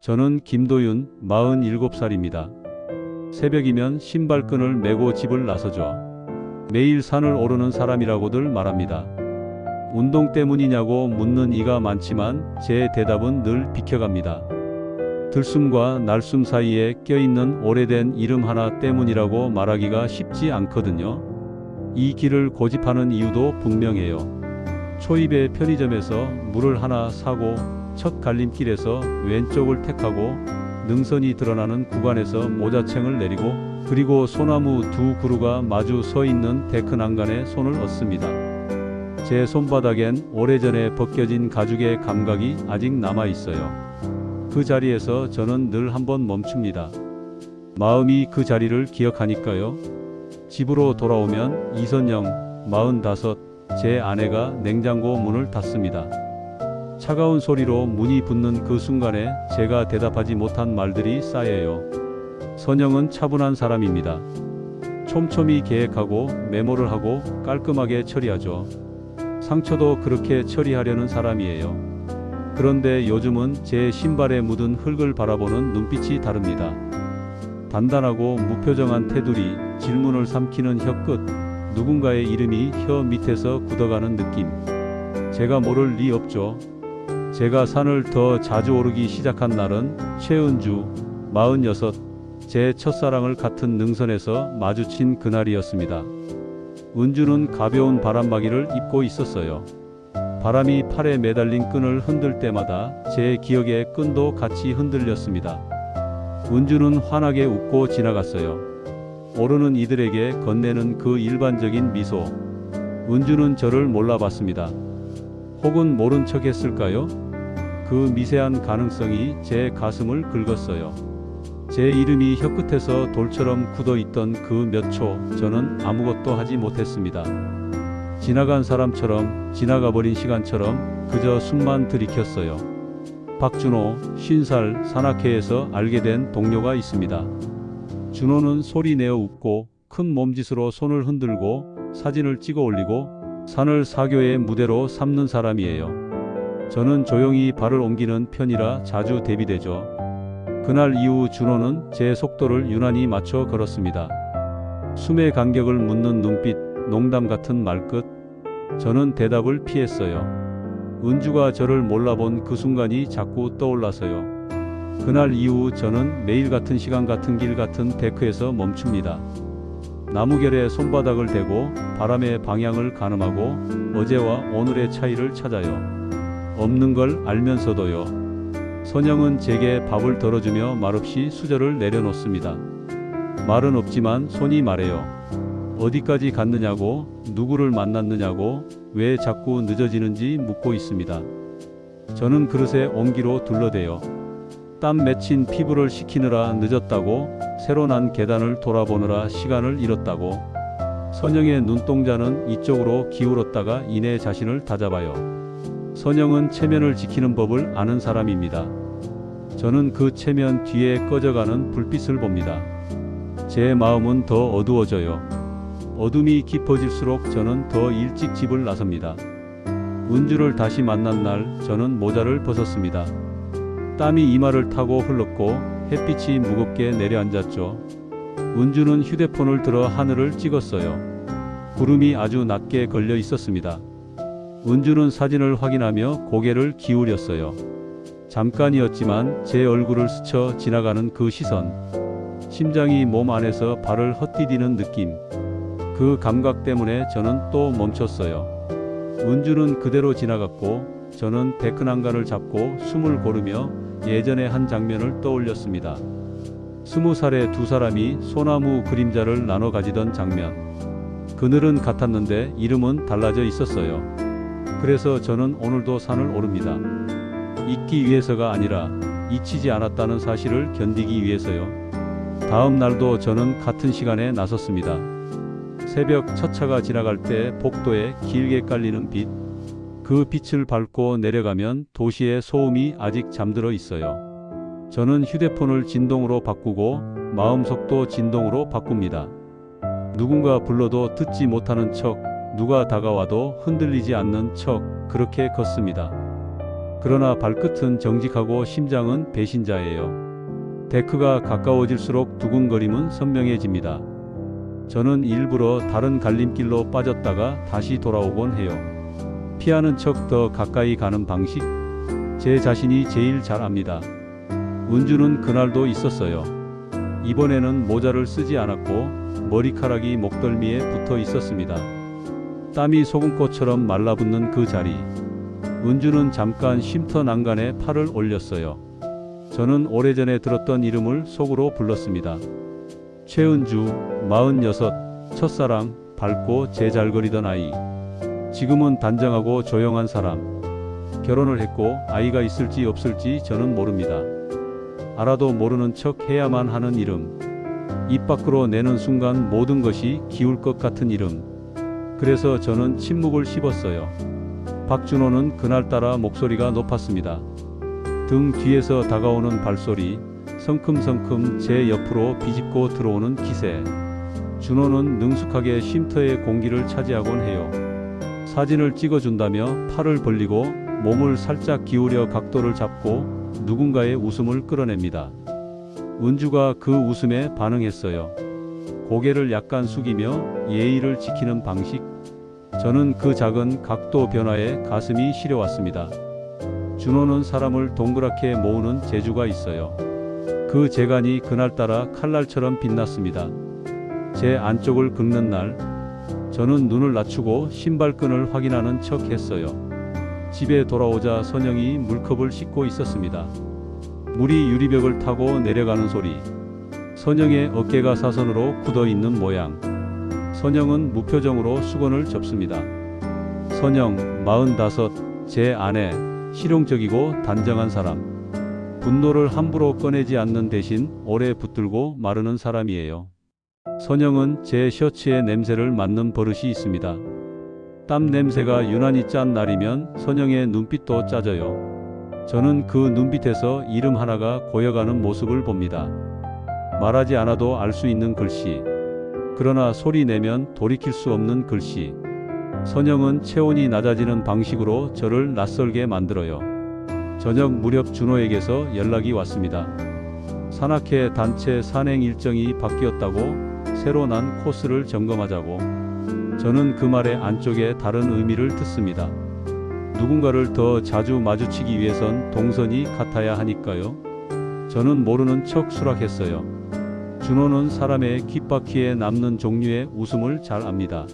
저는 김도윤, 47살입니다. 새벽이면 신발끈을 메고 집을 나서죠. 매일 산을 오르는 사람이라고들 말합니다. 운동 때문이냐고 묻는 이가 많지만 제 대답은 늘 비켜갑니다. 들숨과 날숨 사이에 껴있는 오래된 이름 하나 때문이라고 말하기가 쉽지 않거든요. 이 길을 고집하는 이유도 분명해요. 초입의 편의점에서 물을 하나 사고 첫 갈림길에서 왼쪽을 택하고 능선이 드러나는 구간에서 모자챙을 내리고 그리고 소나무 두 그루가 마주 서 있는 데크 난간에 손을 얹습니다. 제 손바닥엔 오래전에 벗겨진 가죽의 감각이 아직 남아 있어요. 그 자리에서 저는 늘 한번 멈춥니다. 마음이 그 자리를 기억하니까요. 집으로 돌아오면 이선영, 45, 제 아내가 냉장고 문을 닫습니다. 차가운 소리로 문이 붙는 그 순간에 제가 대답하지 못한 말들이 쌓여요. 선영은 차분한 사람입니다. 촘촘히 계획하고 메모를 하고 깔끔하게 처리하죠. 상처도 그렇게 처리하려는 사람이에요. 그런데 요즘은 제 신발에 묻은 흙을 바라보는 눈빛이 다릅니다. 단단하고 무표정한 테두리, 질문을 삼키는 혀끝, 누군가의 이름이 혀 밑에서 굳어가는 느낌. 제가 모를 리 없죠. 제가 산을 더 자주 오르기 시작한 날은 최은주, 46, 제 첫사랑을 같은 능선에서 마주친 그날이었습니다. 은주는 가벼운 바람막이를 입고 있었어요. 바람이 팔에 매달린 끈을 흔들 때마다 제 기억의 끈도 같이 흔들렸습니다. 은주는 환하게 웃고 지나갔어요. 오르는 이들에게 건네는 그 일반적인 미소. 은주는 저를 몰라봤습니다. 혹은 모른 척 했을까요? 그 미세한 가능성이 제 가슴을 긁었어요. 제 이름이 혀끝에서 돌처럼 굳어있던 그 몇 초, 저는 아무것도 하지 못했습니다. 지나간 사람처럼, 지나가버린 시간처럼 그저 숨만 들이켰어요. 박준호, 50살, 산악회에서 알게 된 동료가 있습니다. 준호는 소리 내어 웃고 큰 몸짓으로 손을 흔들고 사진을 찍어 올리고 산을 사교의 무대로 삼는 사람이에요. 저는 조용히 발을 옮기는 편이라 자주 대비되죠. 그날 이후 준호는 제 속도를 유난히 맞춰 걸었습니다. 숨의 간격을 묻는 눈빛, 농담 같은 말끝. 저는 대답을 피했어요. 은주가 저를 몰라본 그 순간이 자꾸 떠올라서요. 그날 이후 저는 매일 같은 시간 같은 길 같은 데크에서 멈춥니다. 나무결에 손바닥을 대고 바람의 방향을 가늠하고 어제와 오늘의 차이를 찾아요. 없는 걸 알면서도요. 선영은 제게 밥을 덜어주며 말없이 수저를 내려놓습니다. 말은 없지만 손이 말해요. 어디까지 갔느냐고, 누구를 만났느냐고, 왜 자꾸 늦어지는지 묻고 있습니다. 저는 그릇에 온기로 둘러대요. 땀 맺힌 피부를 식히느라 늦었다고, 새로 난 계단을 돌아보느라 시간을 잃었다고. 선영의 눈동자는 이쪽으로 기울었다가 이내 자신을 다잡아요. 선영은 체면을 지키는 법을 아는 사람입니다. 저는 그 체면 뒤에 꺼져가는 불빛을 봅니다. 제 마음은 더 어두워져요. 어둠이 깊어질수록 저는 더 일찍 집을 나섭니다. 은주를 다시 만난 날 저는 모자를 벗었습니다. 땀이 이마를 타고 흘렀고 햇빛이 무겁게 내려앉았죠. 은주는 휴대폰을 들어 하늘을 찍었어요. 구름이 아주 낮게 걸려 있었습니다. 은주는 사진을 확인하며 고개를 기울였어요. 잠깐이었지만 제 얼굴을 스쳐 지나가는 그 시선, 심장이 몸 안에서 발을 헛디디는 느낌, 그 감각 때문에 저는 또 멈췄어요. 은주는 그대로 지나갔고 저는 데크 난간을 잡고 숨을 고르며 예전의 한 장면을 떠올렸습니다. 20살의 두 사람이 소나무 그림자를 나눠 가지던 장면. 그늘은 같았는데 이름은 달라져 있었어요. 그래서 저는 오늘도 산을 오릅니다. 잊기 위해서가 아니라 잊히지 않았다는 사실을 견디기 위해서요. 다음 날도 저는 같은 시간에 나섰습니다. 새벽 첫 차가 지나갈 때 복도에 길게 깔리는 빛, 그 빛을 밟고 내려가면 도시의 소음이 아직 잠들어 있어요. 저는 휴대폰을 진동으로 바꾸고 마음속도 진동으로 바꿉니다. 누군가 불러도 듣지 못하는 척, 누가 다가와도 흔들리지 않는 척, 그렇게 걷습니다. 그러나 발끝은 정직하고 심장은 배신자예요. 데크가 가까워질수록 두근거림은 선명해집니다. 저는 일부러 다른 갈림길로 빠졌다가 다시 돌아오곤 해요. 피하는 척 더 가까이 가는 방식? 제 자신이 제일 잘 압니다. 운주는 그날도 있었어요. 이번에는 모자를 쓰지 않았고 머리카락이 목덜미에 붙어 있었습니다. 땀이 소금꽃처럼 말라붙는 그 자리. 은주는 잠깐 쉼터 난간에 팔을 올렸어요. 저는 오래전에 들었던 이름을 속으로 불렀습니다. 최은주, 46, 첫사랑, 밝고 제잘거리던 아이. 지금은 단정하고 조용한 사람. 결혼을 했고 아이가 있을지 없을지 저는 모릅니다. 알아도 모르는 척 해야만 하는 이름. 입 밖으로 내는 순간 모든 것이 기울 것 같은 이름. 그래서 저는 침묵을 씹었어요. 박준호는 그날따라 목소리가 높았습니다. 등 뒤에서 다가오는 발소리, 성큼성큼 제 옆으로 비집고 들어오는 기세. 준호는 능숙하게 쉼터의 공기를 차지하곤 해요. 사진을 찍어준다며 팔을 벌리고 몸을 살짝 기울여 각도를 잡고 누군가의 웃음을 끌어냅니다. 은주가 그 웃음에 반응했어요. 고개를 약간 숙이며 예의를 지키는 방식. 저는 그 작은 각도 변화에 가슴이 시려왔습니다. 준호는 사람을 동그랗게 모으는 재주가 있어요. 그 재간이 그날따라 칼날처럼 빛났습니다. 제 안쪽을 긁는 날, 저는 눈을 낮추고 신발끈을 확인하는 척 했어요. 집에 돌아오자 선영이 물컵을 씻고 있었습니다. 물이 유리벽을 타고 내려가는 소리. 선영의 어깨가 사선으로 굳어 있는 모양. 선영은 무표정으로 수건을 접습니다. 선영, 45, 제 아내, 실용적이고 단정한 사람. 분노를 함부로 꺼내지 않는 대신 오래 붙들고 마르는 사람이에요. 선영은 제 셔츠의 냄새를 맡는 버릇이 있습니다. 땀 냄새가 유난히 짠 날이면 선영의 눈빛도 짜져요. 저는 그 눈빛에서 이름 하나가 고여가는 모습을 봅니다. 말하지 않아도 알 수 있는 글씨. 그러나 소리 내면 돌이킬 수 없는 글씨. 선영은 체온이 낮아지는 방식으로 저를 낯설게 만들어요. 저녁 무렵 준호에게서 연락이 왔습니다. 산악회 단체 산행 일정이 바뀌었다고, 새로 난 코스를 점검하자고. 저는 그 말의 안쪽에 다른 의미를 듣습니다. 누군가를 더 자주 마주치기 위해선 동선이 같아야 하니까요. 저는 모르는 척 수락했어요. 준호는 사람의 귓바퀴에 남는 종류의 웃음을 잘 압니다.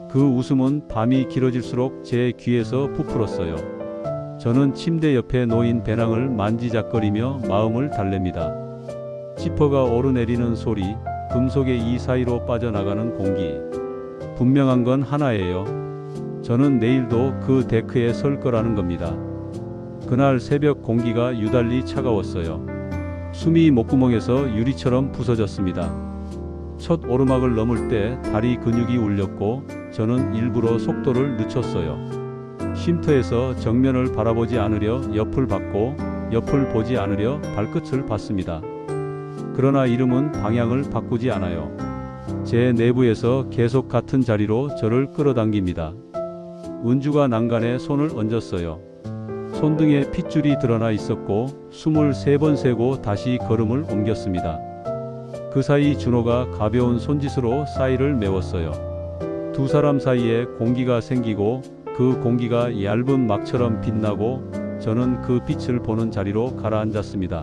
그 웃음은 밤이 길어질수록 제 귀에서 부풀었어요. 저는 침대 옆에 놓인 배낭을 만지작거리며 마음을 달랩니다. 지퍼가 오르내리는 소리, 금속의 이 사이로 빠져나가는 공기. 분명한 건 하나예요. 저는 내일도 그 데크에 설 거라는 겁니다. 그날 새벽 공기가 유달리 차가웠어요. 숨이 목구멍에서 유리처럼 부서졌습니다. 첫 오르막을 넘을 때 다리 근육이 울렸고 저는 일부러 속도를 늦췄어요. 쉼터에서 정면을 바라보지 않으려 옆을 봤고 옆을 보지 않으려 발끝을 봤습니다. 그러나 이름은 방향을 바꾸지 않아요. 제 내부에서 계속 같은 자리로 저를 끌어당깁니다. 은주가 난간에 손을 얹었어요. 손등에 핏줄이 드러나 있었고 숨을 3번 세고 다시 걸음을 옮겼습니다. 그 사이 준호가 가벼운 손짓으로 사이를 메웠어요. 두 사람 사이에 공기가 생기고 그 공기가 얇은 막처럼 빛나고 저는 그 빛을 보는 자리로 가라앉았습니다.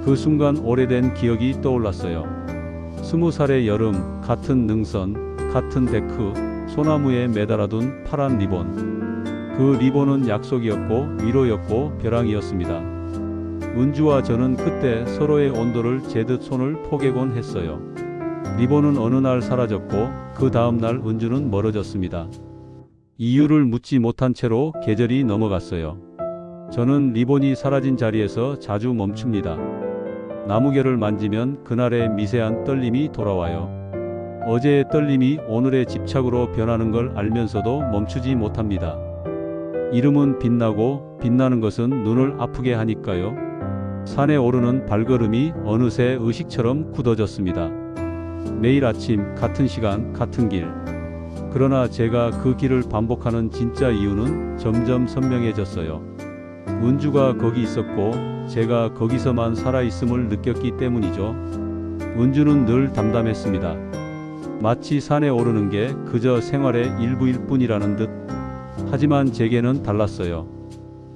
그 순간 오래된 기억이 떠올랐어요. 20살의 여름, 같은 능선, 같은 데크, 소나무에 매달아둔 파란 리본. 그 리본은 약속이었고 위로였고 벼랑이었습니다. 은주와 저는 그때 서로의 온도를 재듯 손을 포개곤 했어요. 리본은 어느 날 사라졌고 그 다음 날 은주는 멀어졌습니다. 이유를 묻지 못한 채로 계절이 넘어갔어요. 저는 리본이 사라진 자리에서 자주 멈춥니다. 나무결을 만지면 그날의 미세한 떨림이 돌아와요. 어제의 떨림이 오늘의 집착으로 변하는 걸 알면서도 멈추지 못합니다. 이름은 빛나고 빛나는 것은 눈을 아프게 하니까요. 산에 오르는 발걸음이 어느새 의식처럼 굳어졌습니다. 매일 아침 같은 시간 같은 길. 그러나 제가 그 길을 반복하는 진짜 이유는 점점 선명해졌어요. 은주가 거기 있었고 제가 거기서만 살아있음을 느꼈기 때문이죠. 은주는 늘 담담했습니다. 마치 산에 오르는 게 그저 생활의 일부일 뿐이라는 듯. 하지만 제게는 달랐어요.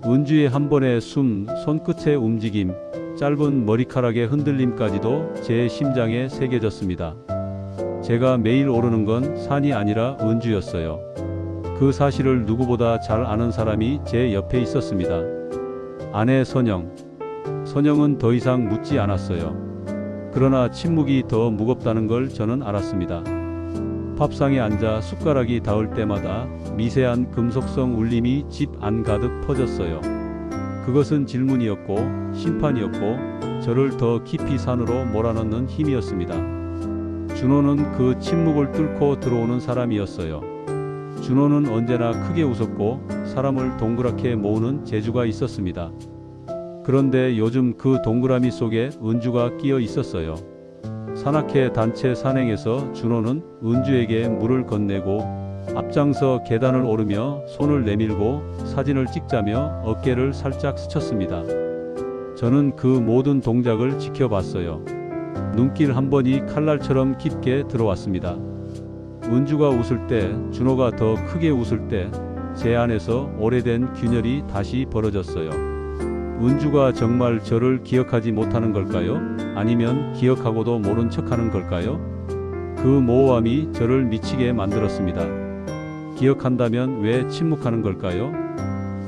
은주의 한 번의 숨, 손끝의 움직임, 짧은 머리카락의 흔들림까지도 제 심장에 새겨졌습니다. 제가 매일 오르는 건 산이 아니라 은주였어요. 그 사실을 누구보다 잘 아는 사람이 제 옆에 있었습니다. 아내 선영. 선영은 더 이상 묻지 않았어요. 그러나 침묵이 더 무겁다는 걸 저는 알았습니다. 밥상에 앉아 숟가락이 닿을 때마다 미세한 금속성 울림이 집 안 가득 퍼졌어요. 그것은 질문이었고 심판이었고 저를 더 깊이 산으로 몰아넣는 힘이었습니다. 준호는 그 침묵을 뚫고 들어오는 사람이었어요. 준호는 언제나 크게 웃었고 사람을 동그랗게 모으는 재주가 있었습니다. 그런데 요즘 그 동그라미 속에 은주가 끼어 있었어요. 산악회 단체 산행에서 준호는 은주에게 물을 건네고 앞장서 계단을 오르며 손을 내밀고 사진을 찍자며 어깨를 살짝 스쳤습니다. 저는 그 모든 동작을 지켜봤어요. 눈길 한 번이 칼날처럼 깊게 들어왔습니다. 은주가 웃을 때, 준호가 더 크게 웃을 때 제 안에서 오래된 균열이 다시 벌어졌어요. 은주가 정말 저를 기억하지 못하는 걸까요? 아니면 기억하고도 모른 척하는 걸까요? 그 모호함이 저를 미치게 만들었습니다. 기억한다면 왜 침묵하는 걸까요?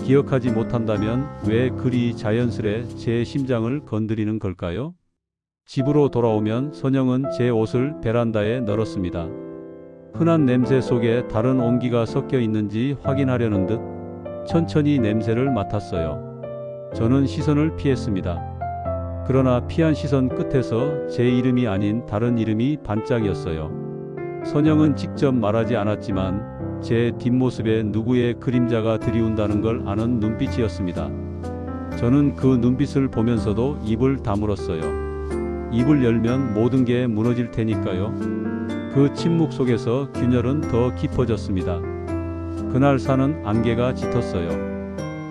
기억하지 못한다면 왜 그리 자연스레 제 심장을 건드리는 걸까요? 집으로 돌아오면 선영은 제 옷을 베란다에 널었습니다. 흔한 냄새 속에 다른 온기가 섞여 있는지 확인하려는 듯 천천히 냄새를 맡았어요. 저는 시선을 피했습니다. 그러나 피한 시선 끝에서 제 이름이 아닌 다른 이름이 반짝였어요. 선영은 직접 말하지 않았지만 제 뒷모습에 누구의 그림자가 드리운다는 걸 아는 눈빛이었습니다. 저는 그 눈빛을 보면서도 입을 다물었어요. 입을 열면 모든 게 무너질 테니까요. 그 침묵 속에서 균열은 더 깊어졌습니다. 그날 산은 안개가 짙었어요.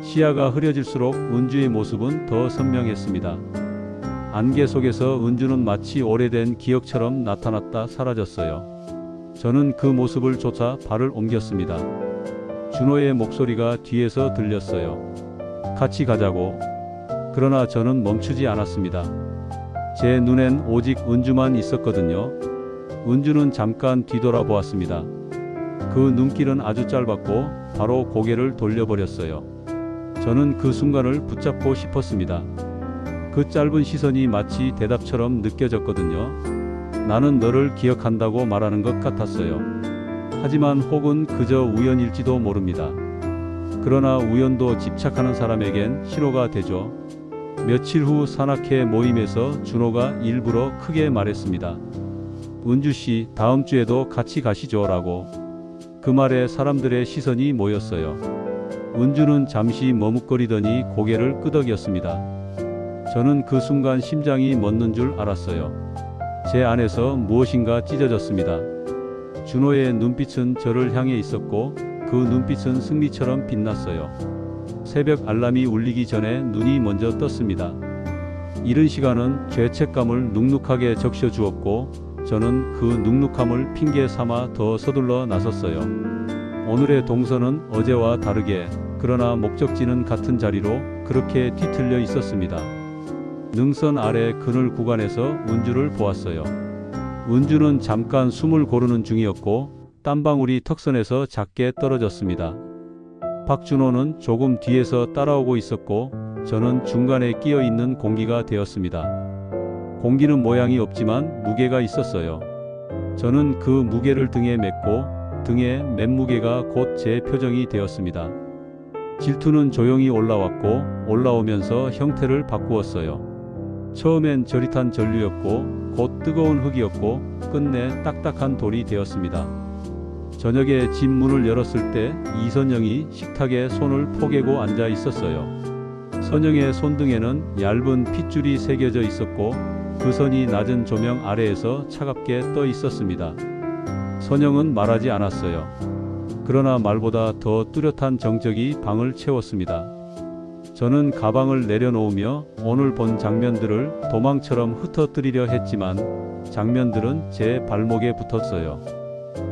시야가 흐려질수록 은주의 모습은 더 선명했습니다. 안개 속에서 은주는 마치 오래된 기억처럼 나타났다 사라졌어요. 저는 그 모습을 쫓아 발을 옮겼습니다. 준호의 목소리가 뒤에서 들렸어요. 같이 가자고. 그러나 저는 멈추지 않았습니다. 제 눈엔 오직 은주만 있었거든요. 은주는 잠깐 뒤돌아보았습니다. 그 눈길은 아주 짧았고 바로 고개를 돌려버렸어요. 저는 그 순간을 붙잡고 싶었습니다. 그 짧은 시선이 마치 대답처럼 느껴졌거든요. 나는 너를 기억한다고 말하는 것 같았어요. 하지만 혹은 그저 우연일지도 모릅니다. 그러나 우연도 집착하는 사람에겐 신호가 되죠. 며칠 후 산악회 모임에서 준호가 일부러 크게 말했습니다. 은주씨, 다음 주에도 같이 가시죠 라고. 그 말에 사람들의 시선이 모였어요. 은주는 잠시 머뭇거리더니 고개를 끄덕였습니다. 저는 그 순간 심장이 멎는 줄 알았어요. 제 안에서 무엇인가 찢어졌습니다. 준호의 눈빛은 저를 향해 있었고 그 눈빛은 승리처럼 빛났어요. 새벽 알람이 울리기 전에 눈이 먼저 떴습니다. 이른 시간은 죄책감을 눅눅하게 적셔 주었고 저는 그 눅눅함을 핑계 삼아 더 서둘러 나섰어요. 오늘의 동선은 어제와 다르게 그러나 목적지는 같은 자리로 그렇게 뒤틀려 있었습니다. 능선 아래 그늘 구간에서 은주를 보았어요. 은주는 잠깐 숨을 고르는 중이었고 땀방울이 턱선에서 작게 떨어졌습니다. 박준호는 조금 뒤에서 따라오고 있었고 저는 중간에 끼어 있는 공기가 되었습니다. 공기는 모양이 없지만 무게가 있었어요. 저는 그 무게를 등에 맸고 등의 맨무게가 곧 제 표정이 되었습니다. 질투는 조용히 올라왔고 올라오면서 형태를 바꾸었어요. 처음엔 저릿한 전류였고 곧 뜨거운 흙이었고 끝내 딱딱한 돌이 되었습니다. 저녁에 집 문을 열었을 때 이선영이 식탁에 손을 포개고 앉아 있었어요. 선영의 손등에는 얇은 핏줄이 새겨져 있었고 그 선이 낮은 조명 아래에서 차갑게 떠 있었습니다. 선영은 말하지 않았어요. 그러나 말보다 더 뚜렷한 정적이 방을 채웠습니다. 저는 가방을 내려놓으며 오늘 본 장면들을 도망처럼 흩어뜨리려 했지만 장면들은 제 발목에 붙었어요.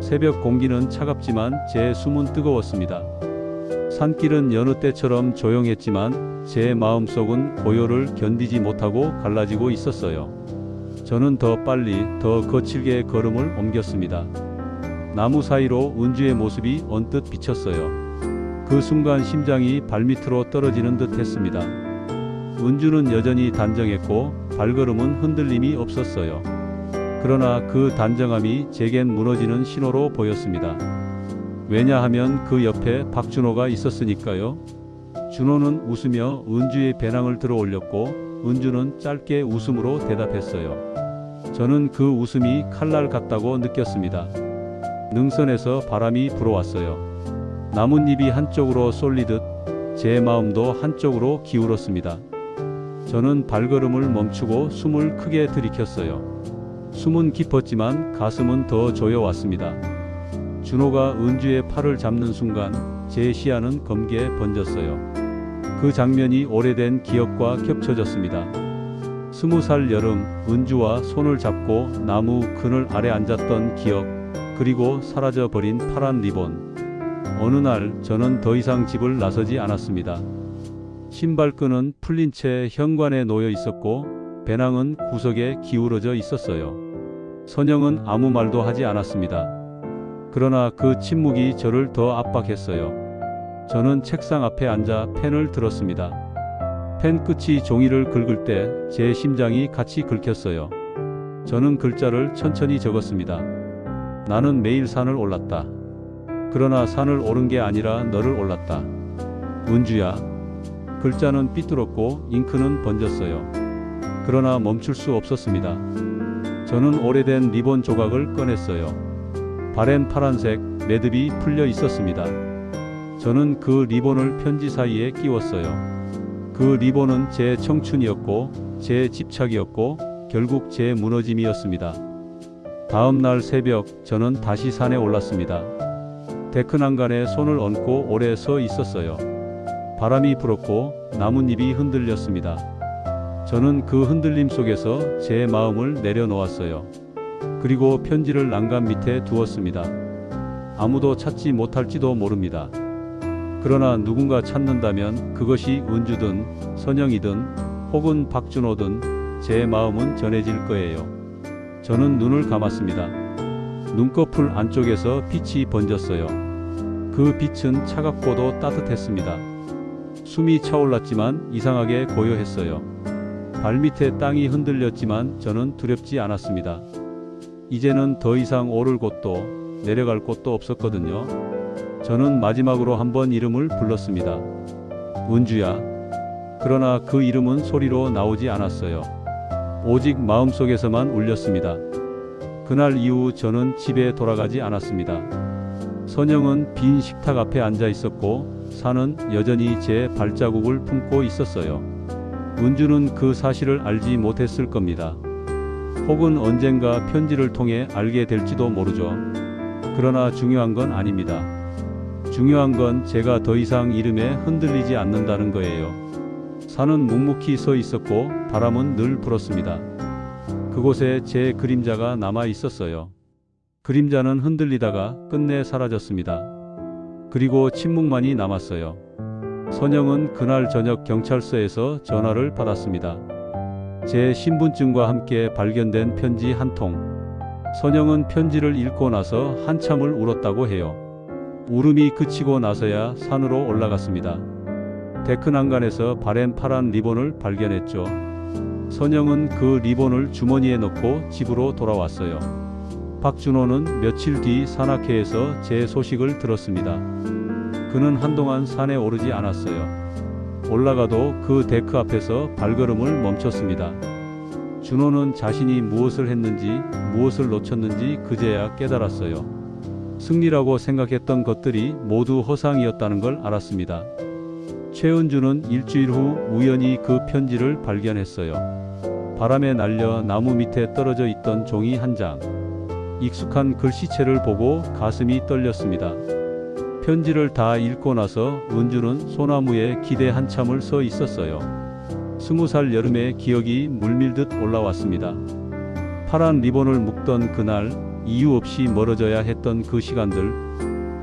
새벽 공기는 차갑지만 제 숨은 뜨거웠습니다. 산길은 여느 때처럼 조용했지만 제 마음속은 고요를 견디지 못하고 갈라지고 있었어요. 저는 더 빨리, 더 거칠게 걸음을 옮겼습니다. 나무 사이로 은주의 모습이 언뜻 비쳤어요. 그 순간 심장이 발밑으로 떨어지는 듯 했습니다. 은주는 여전히 단정했고 발걸음은 흔들림이 없었어요. 그러나 그 단정함이 제겐 무너지는 신호로 보였습니다. 왜냐하면 그 옆에 박준호가 있었으니까요. 준호는 웃으며 은주의 배낭을 들어 올렸고 은주는 짧게 웃음으로 대답했어요. 저는 그 웃음이 칼날 같다고 느꼈습니다. 능선에서 바람이 불어왔어요. 나뭇잎이 한쪽으로 쏠리듯 제 마음도 한쪽으로 기울었습니다. 저는 발걸음을 멈추고 숨을 크게 들이켰어요. 숨은 깊었지만 가슴은 더 조여왔습니다. 준호가 은주의 팔을 잡는 순간 제 시야는 검게 번졌어요. 그 장면이 오래된 기억과 겹쳐졌습니다. 20살 여름 은주와 손을 잡고 나무 그늘 아래 앉았던 기억, 그리고 사라져버린 파란 리본. 어느 날 저는 더 이상 집을 나서지 않았습니다. 신발끈은 풀린 채 현관에 놓여 있었고 배낭은 구석에 기울어져 있었어요. 선영은 아무 말도 하지 않았습니다. 그러나 그 침묵이 저를 더 압박했어요. 저는 책상 앞에 앉아 펜을 들었습니다. 펜 끝이 종이를 긁을 때 제 심장이 같이 긁혔어요. 저는 글자를 천천히 적었습니다. 나는 매일 산을 올랐다. 그러나 산을 오른 게 아니라 너를 올랐다. 은주야. 글자는 삐뚤었고 잉크는 번졌어요. 그러나 멈출 수 없었습니다. 저는 오래된 리본 조각을 꺼냈어요. 바랜 파란색 매듭이 풀려 있었습니다. 저는 그 리본을 편지 사이에 끼웠어요. 그 리본은 제 청춘이었고 제 집착이었고 결국 제 무너짐이었습니다. 다음 날 새벽 저는 다시 산에 올랐습니다. 데크 난간에 손을 얹고 오래 서 있었어요. 바람이 불었고 나뭇잎이 흔들렸습니다. 저는 그 흔들림 속에서 제 마음을 내려놓았어요. 그리고 편지를 난간 밑에 두었습니다. 아무도 찾지 못할지도 모릅니다. 그러나 누군가 찾는다면 그것이 은주든 선영이든 혹은 박준호든 제 마음은 전해질 거예요. 저는 눈을 감았습니다. 눈꺼풀 안쪽에서 빛이 번졌어요. 그 빛은 차갑고도 따뜻했습니다. 숨이 차올랐지만 이상하게 고요했어요. 발밑에 땅이 흔들렸지만 저는 두렵지 않았습니다. 이제는 더 이상 오를 곳도 내려갈 곳도 없었거든요. 저는 마지막으로 한번 이름을 불렀습니다. 은주야. 그러나 그 이름은 소리로 나오지 않았어요. 오직 마음속에서만 울렸습니다. 그날 이후 저는 집에 돌아가지 않았습니다. 선영은 빈 식탁 앞에 앉아 있었고 산은 여전히 제 발자국을 품고 있었어요. 은주는 그 사실을 알지 못했을 겁니다. 혹은 언젠가 편지를 통해 알게 될지도 모르죠. 그러나 중요한 건 아닙니다. 중요한 건 제가 더 이상 이름에 흔들리지 않는다는 거예요. 산은 묵묵히 서 있었고 바람은 늘 불었습니다. 그곳에 제 그림자가 남아 있었어요. 그림자는 흔들리다가 끝내 사라졌습니다. 그리고 침묵만이 남았어요. 선영은 그날 저녁 경찰서에서 전화를 받았습니다. 제 신분증과 함께 발견된 편지 한 통. 선영은 편지를 읽고 나서 한참을 울었다고 해요. 울음이 그치고 나서야 산으로 올라갔습니다. 데크 난간에서 바랜 파란 리본을 발견했죠. 선영은 그 리본을 주머니에 넣고 집으로 돌아왔어요. 박준호는 며칠 뒤 산악회에서 제 소식을 들었습니다. 그는 한동안 산에 오르지 않았어요. 올라가도 그 데크 앞에서 발걸음을 멈췄습니다. 준호는 자신이 무엇을 했는지 무엇을 놓쳤는지 그제야 깨달았어요. 승리라고 생각했던 것들이 모두 허상이었다는 걸 알았습니다. 최은주는 일주일 후 우연히 그 편지를 발견했어요. 바람에 날려 나무 밑에 떨어져 있던 종이 한 장. 익숙한 글씨체를 보고 가슴이 떨렸습니다. 편지를 다 읽고 나서 은주는 소나무에 기대 한참을 서 있었어요. 20살 여름의 기억이 물밀듯 올라왔습니다. 파란 리본을 묶던 그날, 이유 없이 멀어져야 했던 그 시간들,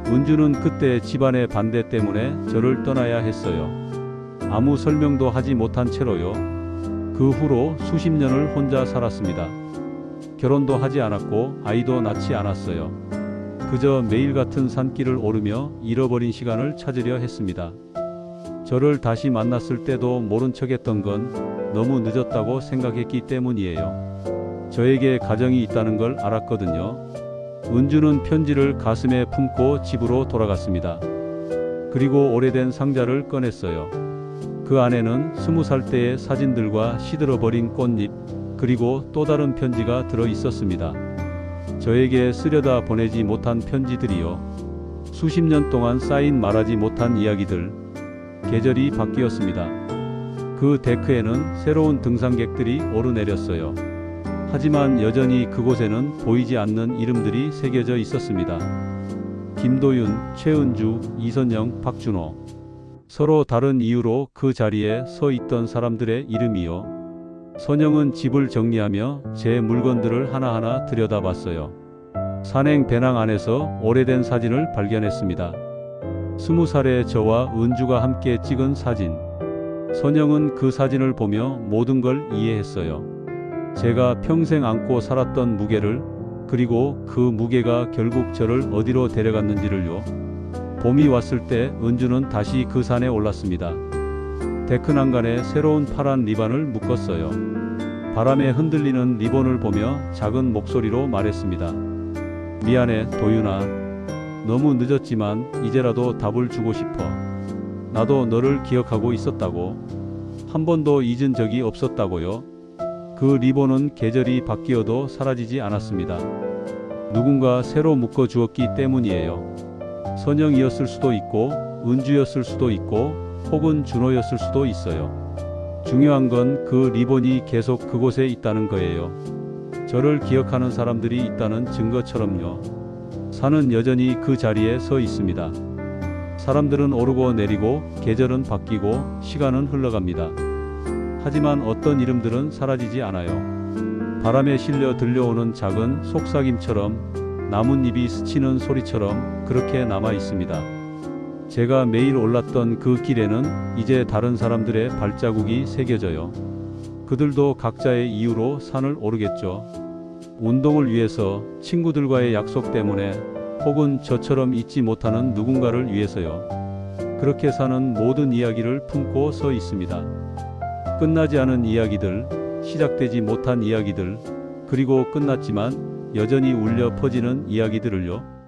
은주는 그때 집안의 반대 때문에 저를 떠나야 했어요. 아무 설명도 하지 못한 채로요. 그 후로 수십 년을 혼자 살았습니다. 결혼도 하지 않았고 아이도 낳지 않았어요. 그저 매일 같은 산길을 오르며 잃어버린 시간을 찾으려 했습니다. 저를 다시 만났을 때도 모른 척했던 건 너무 늦었다고 생각했기 때문이에요. 저에게 가정이 있다는 걸 알았거든요. 은주는 편지를 가슴에 품고 집으로 돌아갔습니다. 그리고 오래된 상자를 꺼냈어요. 그 안에는 20살 때의 사진들과 시들어버린 꽃잎, 그리고 또 다른 편지가 들어 있었습니다. 저에게 쓰려다 보내지 못한 편지들이요. 수십 년 동안 쌓인 말하지 못한 이야기들. 계절이 바뀌었습니다. 그 데크에는 새로운 등산객들이 오르내렸어요. 하지만 여전히 그곳에는 보이지 않는 이름들이 새겨져 있었습니다. 김도윤, 최은주, 이선영, 박준호. 서로 다른 이유로 그 자리에 서 있던 사람들의 이름이요. 선영은 집을 정리하며 제 물건들을 하나하나 들여다봤어요. 산행 배낭 안에서 오래된 사진을 발견했습니다. 20살의 저와 은주가 함께 찍은 사진. 선영은 그 사진을 보며 모든 걸 이해했어요. 제가 평생 안고 살았던 무게를, 그리고 그 무게가 결국 저를 어디로 데려갔는지를요. 봄이 왔을 때 은주는 다시 그 산에 올랐습니다. 데크 난간에 새로운 파란 리본을 묶었어요. 바람에 흔들리는 리본을 보며 작은 목소리로 말했습니다. 미안해, 도윤아. 너무 늦었지만 이제라도 답을 주고 싶어. 나도 너를 기억하고 있었다고. 한 번도 잊은 적이 없었다고요. 그 리본은 계절이 바뀌어도 사라지지 않았습니다. 누군가 새로 묶어 주었기 때문이에요. 선영이었을 수도 있고, 은주였을 수도 있고, 혹은 준호였을 수도 있어요. 중요한 건 그 리본이 계속 그곳에 있다는 거예요. 저를 기억하는 사람들이 있다는 증거처럼요. 산은 여전히 그 자리에 서 있습니다. 사람들은 오르고 내리고, 계절은 바뀌고, 시간은 흘러갑니다. 하지만 어떤 이름들은 사라지지 않아요. 바람에 실려 들려오는 작은 속삭임처럼, 나뭇잎이 스치는 소리처럼 그렇게 남아 있습니다. 제가 매일 올랐던 그 길에는 이제 다른 사람들의 발자국이 새겨져요. 그들도 각자의 이유로 산을 오르겠죠. 운동을 위해서, 친구들과의 약속 때문에, 혹은 저처럼 잊지 못하는 누군가를 위해서요. 그렇게 사는 모든 이야기를 품고 서 있습니다. 끝나지 않은 이야기들, 시작되지 못한 이야기들, 그리고 끝났지만 여전히 울려 퍼지는 이야기들을요.